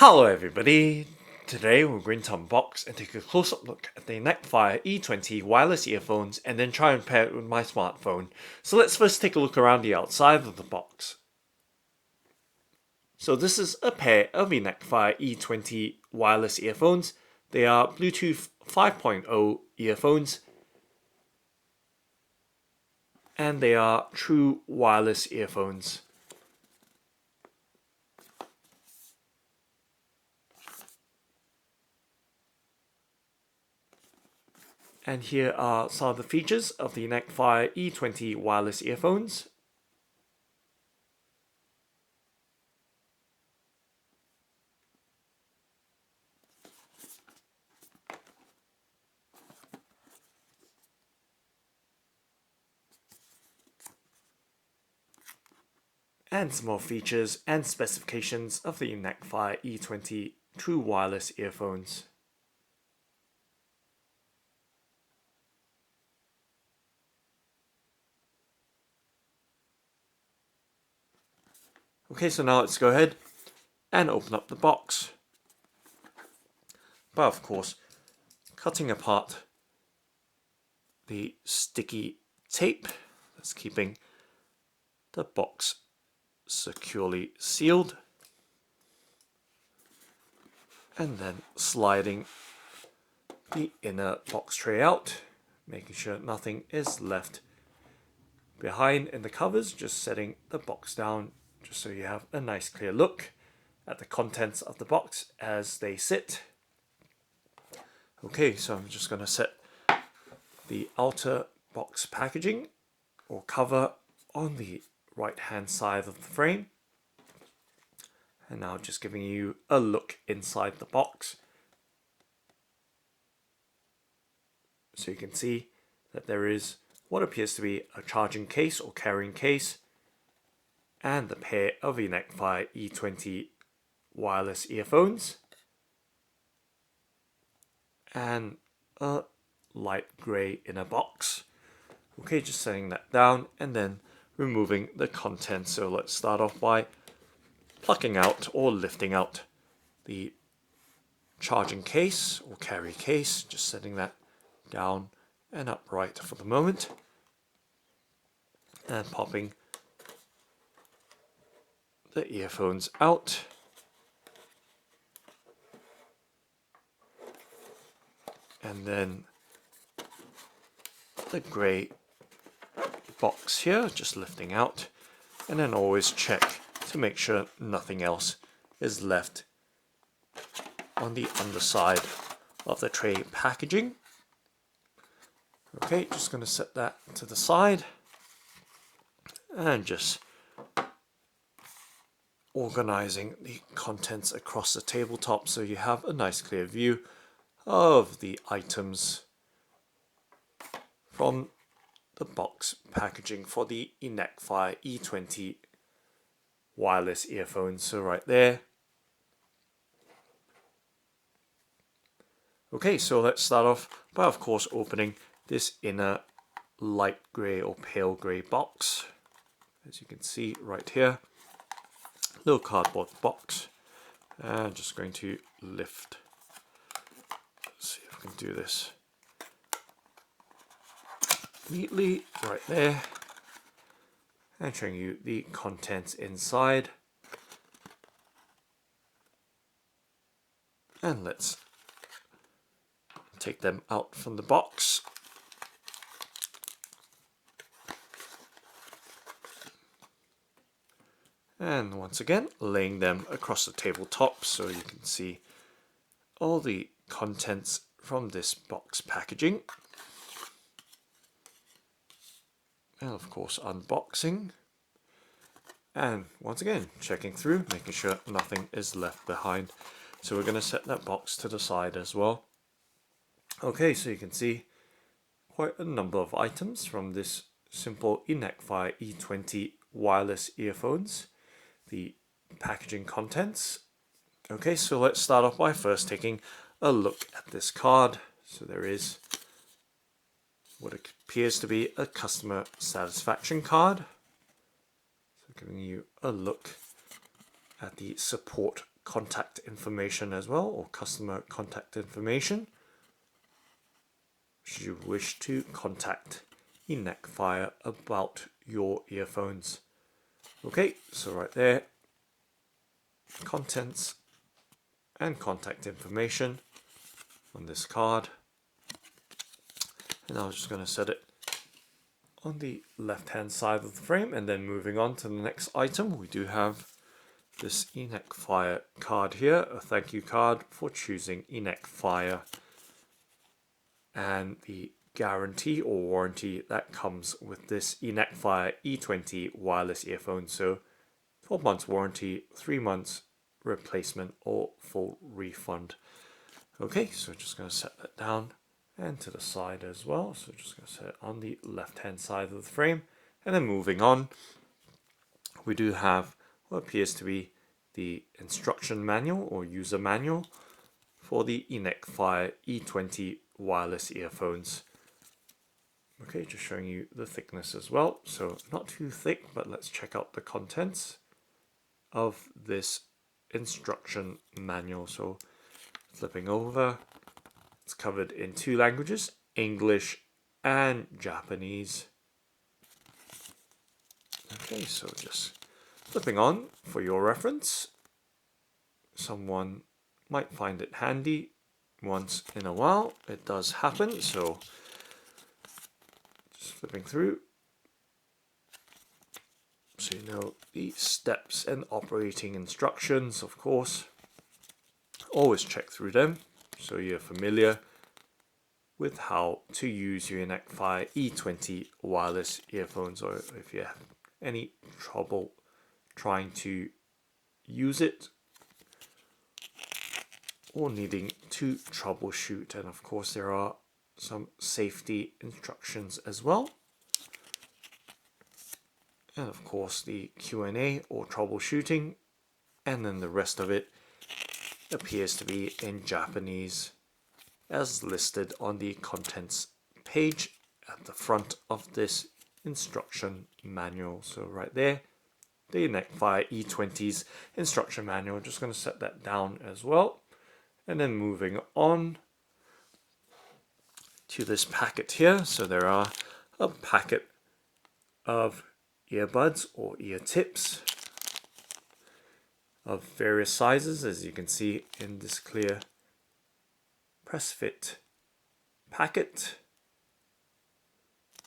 Hello everybody! Today we're going to unbox and take a close-up look at the ENACFIRE E20 wireless earphones and then try and pair it with my smartphone. So let's first take a look around the outside of the box. So this is a pair of ENACFIRE E20 wireless earphones. They are Bluetooth 5.0 earphones and they are true wireless earphones. And here are some of the features of the ENACFIRE E20 wireless earphones. And some more features and specifications of the ENACFIRE E20 true wireless earphones. Okay, so now let's go ahead and open up the box. But of course, cutting apart the sticky tape that's keeping the box securely sealed. And then sliding the inner box tray out, making sure nothing is left behind in the covers, just setting the box down just so you have a nice clear look at the contents of the box as they sit. Okay, so I'm just going to set the outer box packaging or cover on the right hand side of the frame. And now just giving you a look inside the box. So you can see that there is what appears to be a charging case or carrying case and the pair of ENACFIRE E20 wireless earphones and a light grey inner box. Okay, just setting that down and then removing the contents. So let's start off by plucking out or lifting out the charging case or carry case, just setting that down and upright for the moment, and popping the earphones out. And then the grey box here, just lifting out, and then always check to make sure nothing else is left on the underside of the tray packaging. Okay, just going to set that to the side and just organizing the contents across the tabletop so you have a nice clear view of the items from the box packaging for the ENACFIRE E20 wireless earphones. So right there. Okay, so let's start off by of course opening this inner light grey or pale grey box. As you can see right here, little cardboard box. And I'm just going to lift. Let's see if I can do this neatly right there. And showing you the contents inside. And let's take them out from the box. And once again, laying them across the tabletop so you can see all the contents from this box packaging. And of course, unboxing. And once again, checking through, making sure nothing is left behind. So we're going to set that box to the side as well. Okay, so you can see quite a number of items from this simple ENACFIRE E20 wireless earphones. The packaging contents. Okay, so let's start off by first taking a look at this card. So there is what appears to be a customer satisfaction card. So giving you a look at the support contact information as well, or customer contact information, should you wish to contact ENACFIRE about your earphones. Okay, so right there, contents and contact information on this card. And I'm just going to set it on the left hand side of the frame, and then moving on to the next item, we do have this ENACFIRE card here, a thank you card for choosing ENACFIRE, and the guarantee or warranty that comes with this ENACFIRE E20 wireless earphone. So 12 months warranty, 3 months replacement or full refund. Okay, so just going to set that down and to the side as well. So just going to set it on the left hand side of the frame, and then moving on, we do have what appears to be the instruction manual or user manual for the ENACFIRE E20 wireless earphones. Okay, just showing you the thickness as well. So not too thick, but let's check out the contents of this instruction manual. So flipping over, it's covered in 2 languages, English and Japanese. Okay, so just flipping on for your reference. Someone might find it handy once in a while. It does happen, so just flipping through so you know the steps and operating instructions, of course. Always check through them so you're familiar with how to use your ENACFIRE E20 wireless earphones, or if you have any trouble trying to use it or needing to troubleshoot. And of course there are some safety instructions as well, and of course the Q&A or troubleshooting, and then the rest of it appears to be in Japanese as listed on the contents page at the front of this instruction manual. So right there, the ENACFIRE E20's instruction manual. Just going to set that down as well. And then moving on to this packet here. So there are a packet of earbuds or ear tips of various sizes, as you can see in this clear press fit packet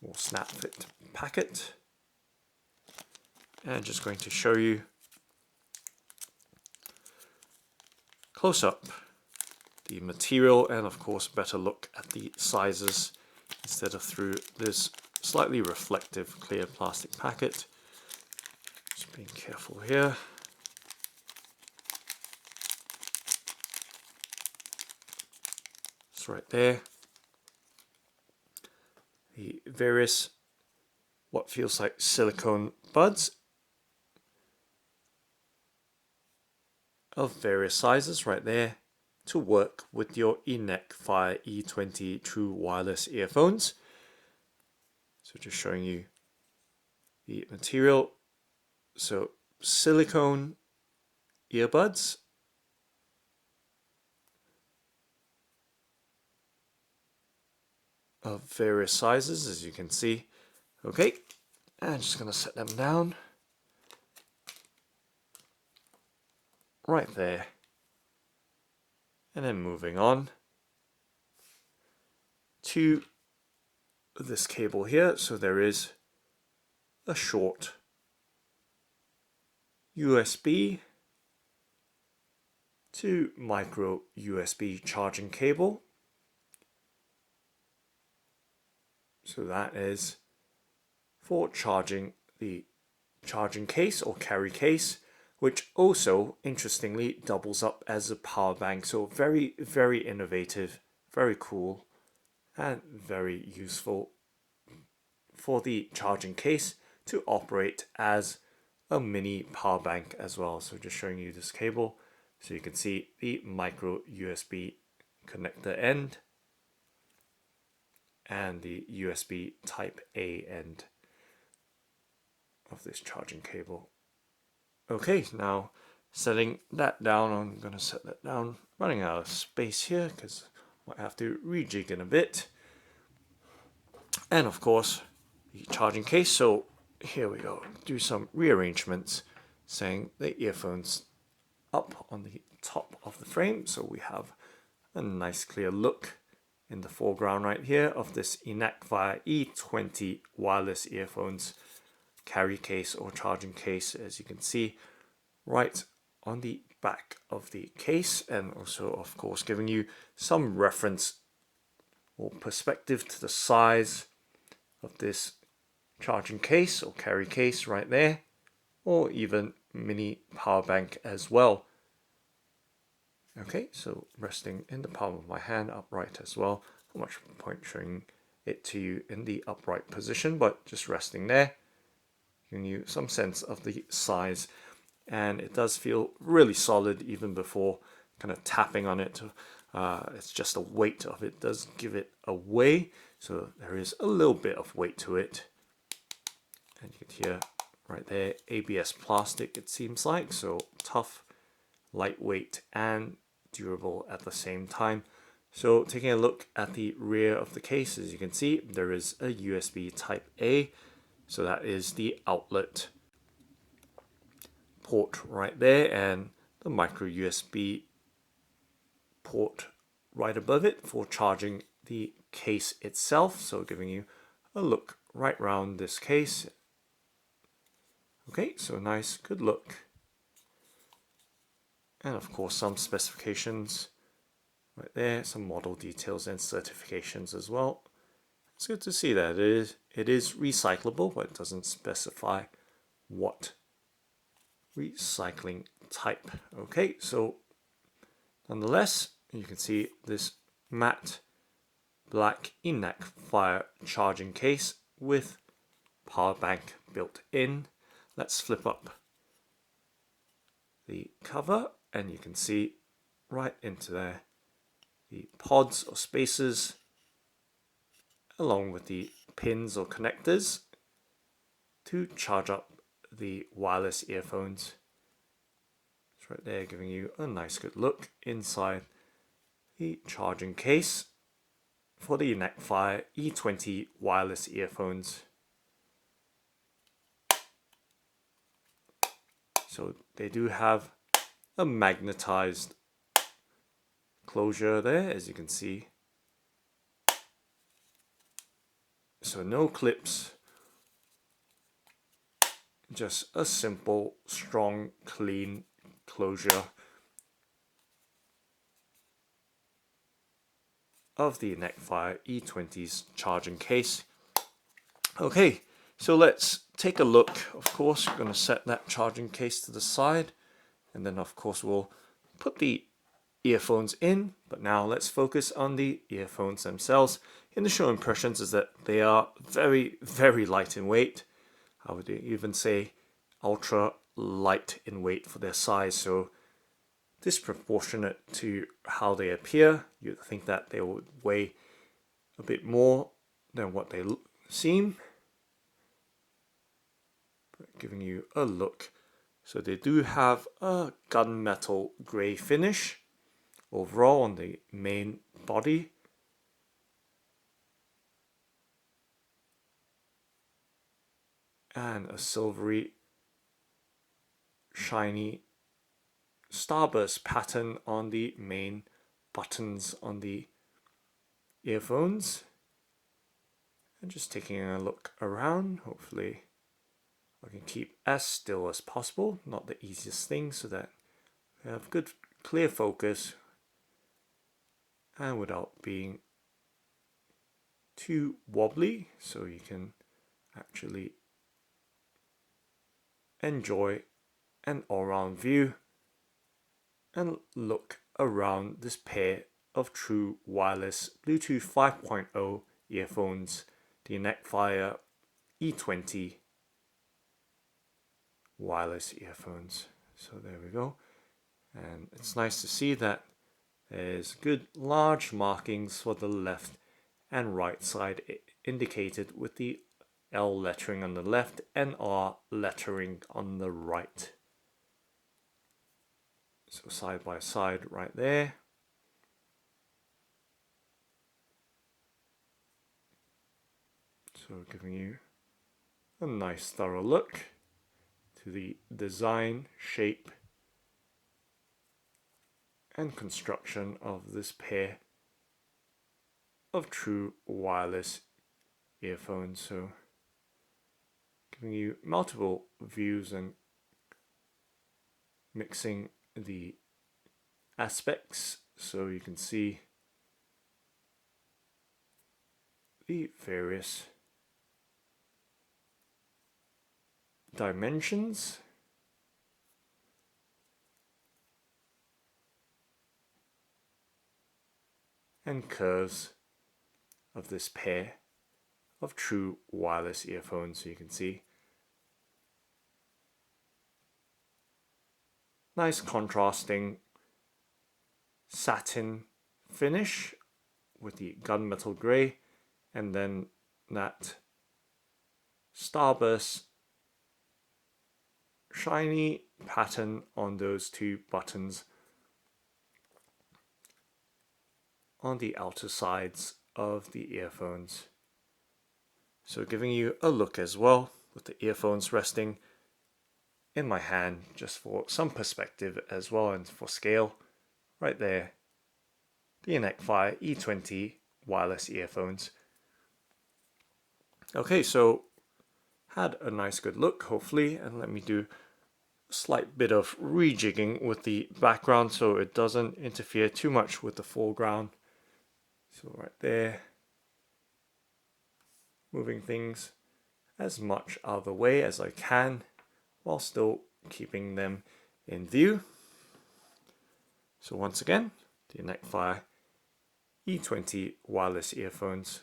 or snap fit packet. And I'm just going to show you close up the material, and of course better look at the sizes instead of through this slightly reflective clear plastic packet. Just being careful here. It's right there. The various what feels like silicone buds of various sizes right there to work with your ENACFIRE E20 true wireless earphones. So just showing you the material. So silicone earbuds of various sizes, as you can see. Okay, and just going to set them down right there. And then moving on to this cable here. So there is a short USB to micro USB charging cable. So that is for charging the charging case or carry case, which also interestingly doubles up as a power bank. So very, very innovative, very cool, and very useful for the charging case to operate as a mini power bank as well. So just showing you this cable so you can see the micro USB connector end and the USB type A end of this charging cable. Okay, now setting that down. I'm going to set that down, running out of space here because I might have to rejig in a bit. And of course, the charging case. So here we go. Do some rearrangements, saying the earphones up on the top of the frame. So we have a nice clear look in the foreground right here of this ENACFIRE E20 Wireless Earphones carry case or charging case, as you can see right on the back of the case, and also of course giving you some reference or perspective to the size of this charging case or carry case right there, or even mini power bank as well. Okay, so resting in the palm of my hand upright as well. Not much point showing it to you in the upright position, but just resting there, giving you some sense of the size. And it does feel really solid even before kind of tapping on it. It's just the weight of it does give it away, so there is a little bit of weight to it. And you can hear right there, ABS plastic it seems like, so tough, lightweight and durable at the same time. So taking a look at the rear of the case, as you can see, there is a USB type A, so that is the outlet port right there, and the micro USB port right above it for charging the case itself. So giving you a look right around this case. Okay, so nice, good look. And of course some specifications right there, some model details and certifications as well. It's good to see that it is recyclable, but it doesn't specify what recycling type. Okay, so nonetheless, you can see this matte black ENACFIRE charging case with power bank built in. Let's flip up the cover and you can see right into there the pods or spaces along with the pins or connectors to charge up the wireless earphones. It's right there giving you a nice good look inside the charging case for the ENACFIRE E20 wireless earphones. So they do have a magnetized closure there, as you can see. So no clips, just a simple, strong, clean closure of the ENACFIRE E20's charging case. Okay, so let's take a look. Of course, we're going to set that charging case to the side, and then of course we'll put the earphones in, but now let's focus on the earphones themselves. Initial impressions is that they are very, very light in weight. I would even say ultra light in weight for their size, so disproportionate to how they appear. You'd think that they would weigh a bit more than what they seem. But giving you a look. So they do have a gunmetal grey finish overall on the main body. And a silvery, shiny starburst pattern on the main buttons on the earphones. And just taking a look around, hopefully I can keep as still as possible, not the easiest thing, so that we have good clear focus and without being too wobbly, so you can actually enjoy an all-round view and look around this pair of true wireless Bluetooth 5.0 earphones, the ENACFIRE E20 wireless earphones. So there we go, and it's nice to see that there's good large markings for the left and right side indicated with the L lettering on the left and R lettering on the right. So side by side right there. So giving you a nice thorough look to the design, shape, and construction of this pair of true wireless earphones. So giving you multiple views and mixing the aspects so you can see the various dimensions and curves of this pair of true wireless earphones. So you can see nice contrasting satin finish with the gunmetal grey, and then that starburst shiny pattern on those two buttons on the outer sides of the earphones. So giving you a look as well with the earphones resting in my hand just for some perspective as well and for scale. Right there, the ENACFIRE E20 Wireless Earphones. Okay, so had a nice good look hopefully, and let me do a slight bit of rejigging with the background so it doesn't interfere too much with the foreground. So right there, moving things as much out of the way as I can while still keeping them in view. So once again, the ENACFIRE E20 Wireless Earphones.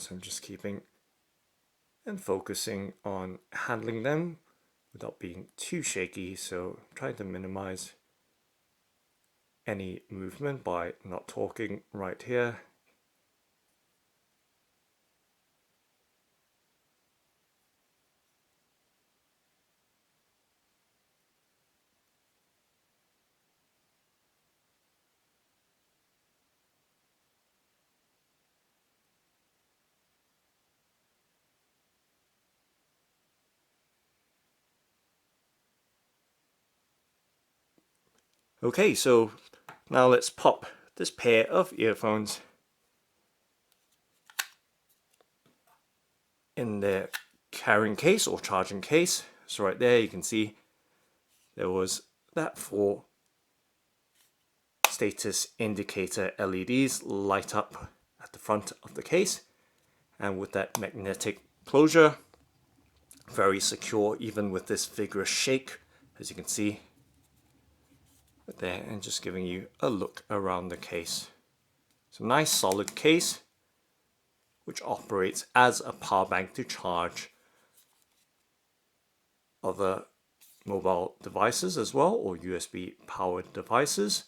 So I'm just keeping and focusing on handling them without being too shaky, so I'm trying to minimize any movement by not talking right here. Okay, so now let's pop this pair of earphones in their carrying case or charging case. So right there you can see there was that 4 status indicator LEDs light up at the front of the case, and with that magnetic closure, very secure even with this vigorous shake, as you can see right there, and just giving you a look around the case. It's a nice solid case which operates as a power bank to charge other mobile devices as well, or USB powered devices.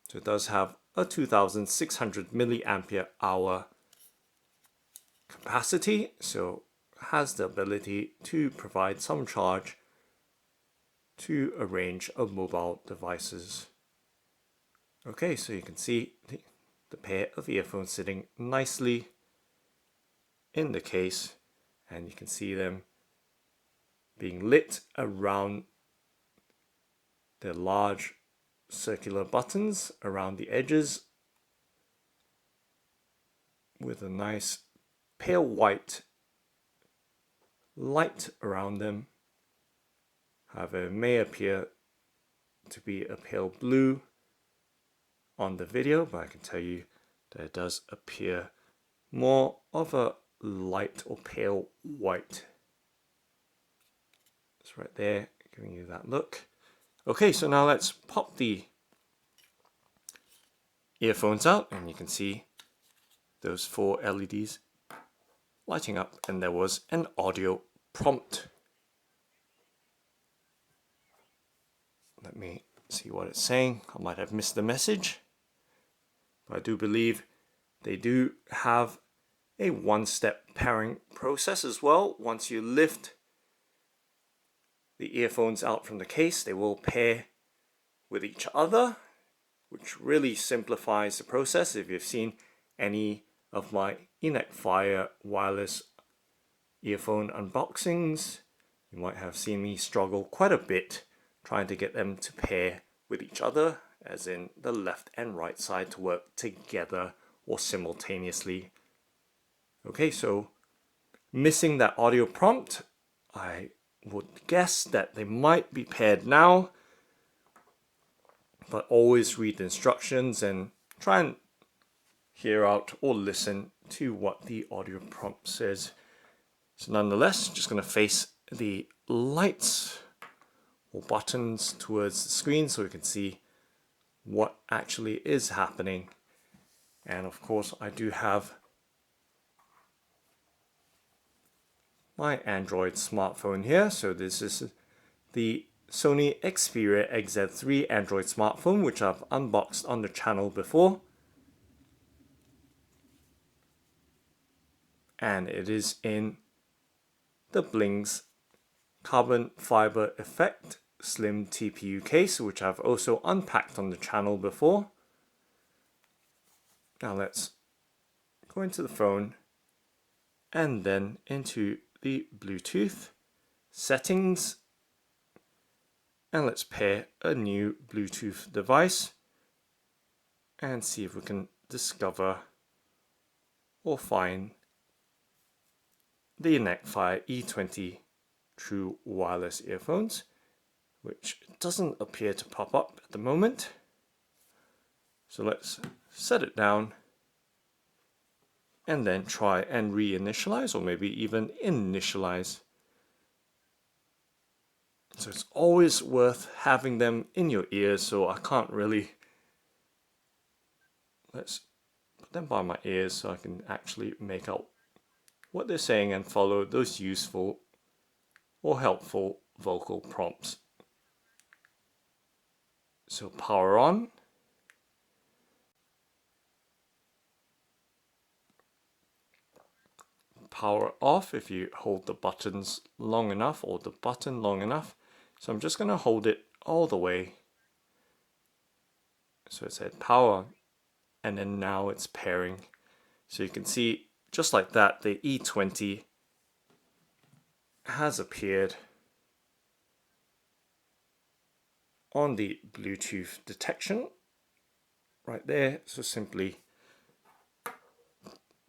So it does have a 2600 milliampere hour capacity, so has the ability to provide some charge to a range of mobile devices. Okay, so you can see the pair of earphones sitting nicely in the case, and you can see them being lit around the large circular buttons around the edges with a nice pale white light around them. However, it may appear to be a pale blue on the video, but I can tell you that it does appear more of a light or pale white. It's right there, giving you that look. Okay, so now let's pop the earphones out, and you can see those 4 LEDs lighting up, and there was an audio prompt. Let me see what it's saying. I might have missed the message, but I do believe they do have a one-step pairing process as well. Once you lift the earphones out from the case, they will pair with each other, which really simplifies the process. If you've seen any of my ENACFIRE wireless earphone unboxings, you might have seen me struggle quite a bit trying to get them to pair with each other, as in the left and right side to work together or simultaneously. Okay, so missing that audio prompt, I would guess that they might be paired now, but always read the instructions and try and hear out or listen to what the audio prompt says. So nonetheless, just going to face the lights or buttons towards the screen so we can see what actually is happening. And of course, I do have my Android smartphone here. So this is the Sony Xperia XZ3 Android smartphone, which I've unboxed on the channel before. And it is in the Bling's carbon fiber effect slim TPU case, which I've also unpacked on the channel before. Now let's go into the phone and then into the Bluetooth settings, and let's pair a new Bluetooth device and see if we can discover or find the ENACFIRE E20 True Wireless Earphones, which doesn't appear to pop up at the moment. So let's set it down and then try and reinitialize, or maybe even initialize. So it's always worth having them in your ears, so I can't really... Let's put them by my ears so I can actually make out what they're saying and follow those useful or helpful vocal prompts. So power on. Power off if you hold the buttons long enough, or the button long enough. So I'm just going to hold it all the way. So it said power, and then now it's pairing. So you can see just like that, the E20 has appeared on the Bluetooth detection right there. So simply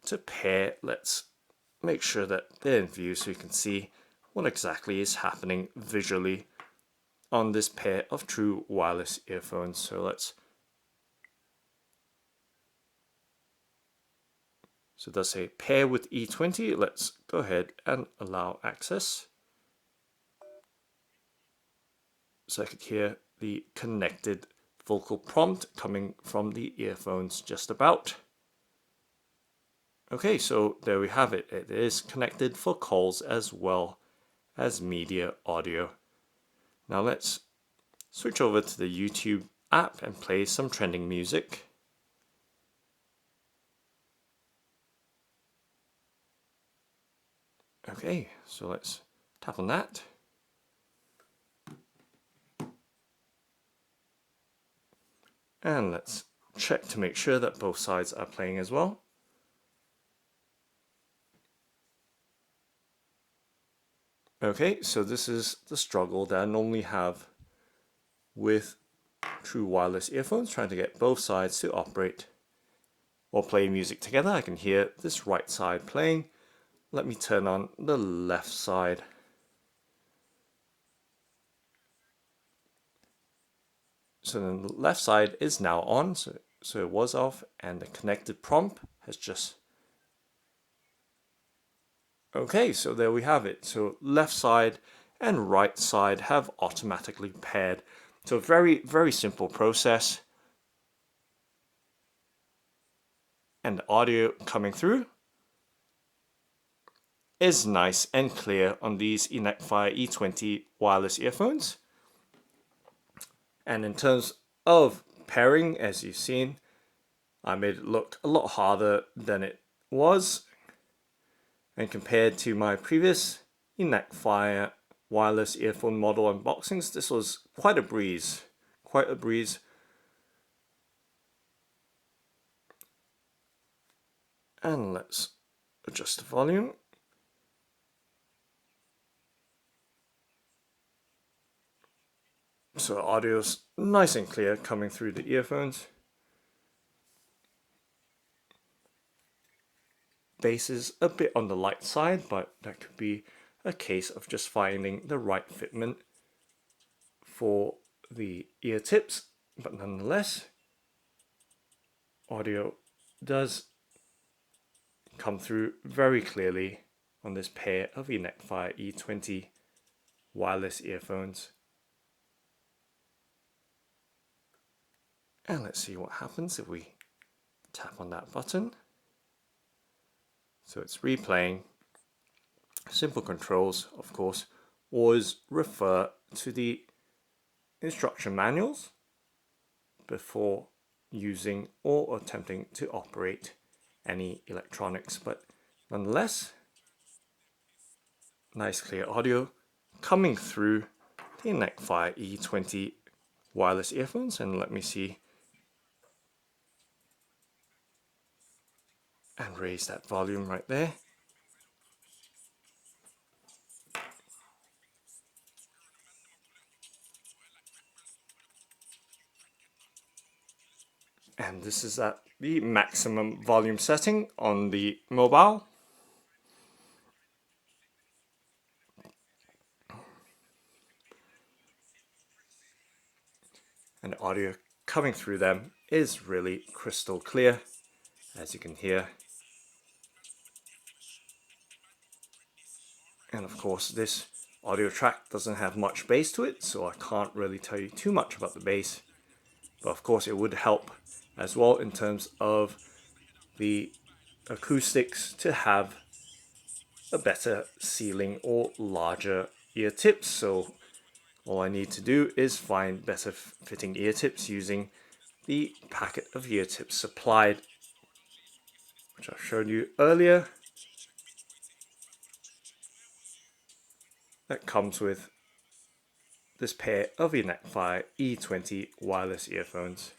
to pair, let's make sure that they're in view so you can see what exactly is happening visually on this pair of true wireless earphones. So it does say pair with E20. Let's go ahead and allow access. So I could hear the connected vocal prompt coming from the earphones just about. Okay, so there we have it. It is connected for calls as well as media audio. Now let's switch over to the YouTube app and play some trending music. Okay, so let's tap on that. And let's check to make sure that both sides are playing as well. Okay, so this is the struggle that I normally have with true wireless earphones, trying to get both sides to operate or play music together. I can hear this right side playing. Let me turn on the left side. So then the left side is now on, so it was off, and the connected prompt has just... Okay, so there we have it. So left side and right side have automatically paired. So very, very simple process. And the audio coming through is nice and clear on these ENACFIRE E20 wireless earphones. And in terms of pairing, as you've seen, I made it look a lot harder than it was. And compared to my previous ENACFIRE wireless earphone model unboxings, this was quite a breeze. Quite a breeze. And let's adjust the volume. So audio's nice and clear coming through the earphones. Bass is a bit on the light side, but that could be a case of just finding the right fitment for the ear tips. But nonetheless, audio does come through very clearly on this pair of ENACFIRE E20 wireless earphones. And let's see what happens if we tap on that button. So it's replaying. Simple controls, of course, always refer to the instruction manuals before using or attempting to operate any electronics. But nonetheless, nice clear audio coming through the ENACFIRE E20 wireless earphones. And let me see. And raise that volume right there. And this is at the maximum volume setting on the mobile. And the audio coming through them is really crystal clear, as you can hear. And of course, this audio track doesn't have much bass to it, so I can't really tell you too much about the bass. But of course, it would help as well in terms of the acoustics to have a better ceiling or larger ear tips. So all I need to do is find better fitting ear tips using the packet of ear tips supplied, which I showed you earlier. That comes with this pair of ENACFIRE E20 wireless earphones.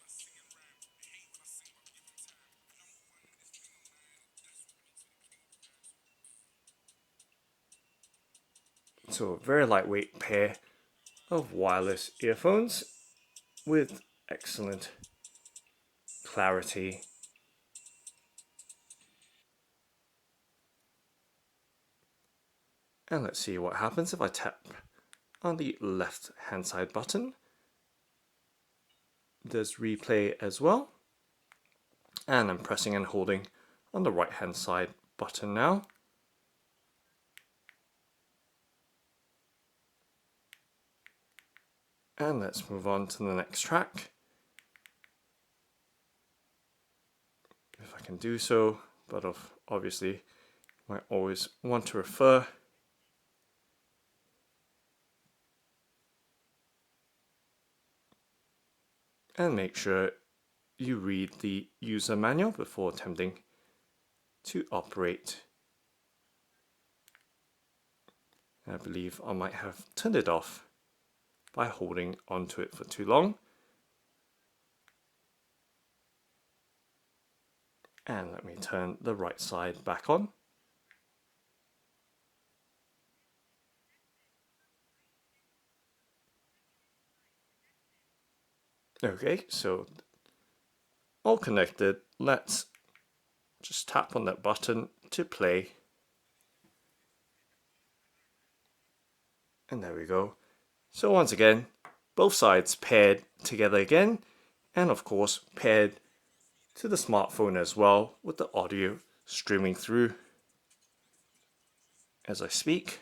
So a very lightweight pair of wireless earphones with excellent clarity. And let's see what happens if I tap on the left hand side button. There's replay as well. And I'm pressing and holding on the right hand side button now. And let's move on to the next track. If I can do so, but obviously might always want to refer. And make sure you read the user manual before attempting to operate. I believe I might have turned it off by holding onto it for too long. And let me turn the right side back on. Okay, so all connected. Let's just tap on that button to play. And there we go. So once again, both sides paired together again, and of course paired to the smartphone as well, with the audio streaming through as I speak.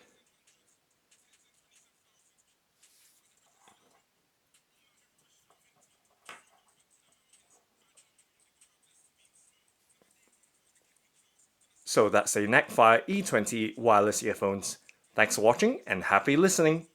So that's the ENACFIRE E20 Wireless Earphones. Thanks for watching and happy listening!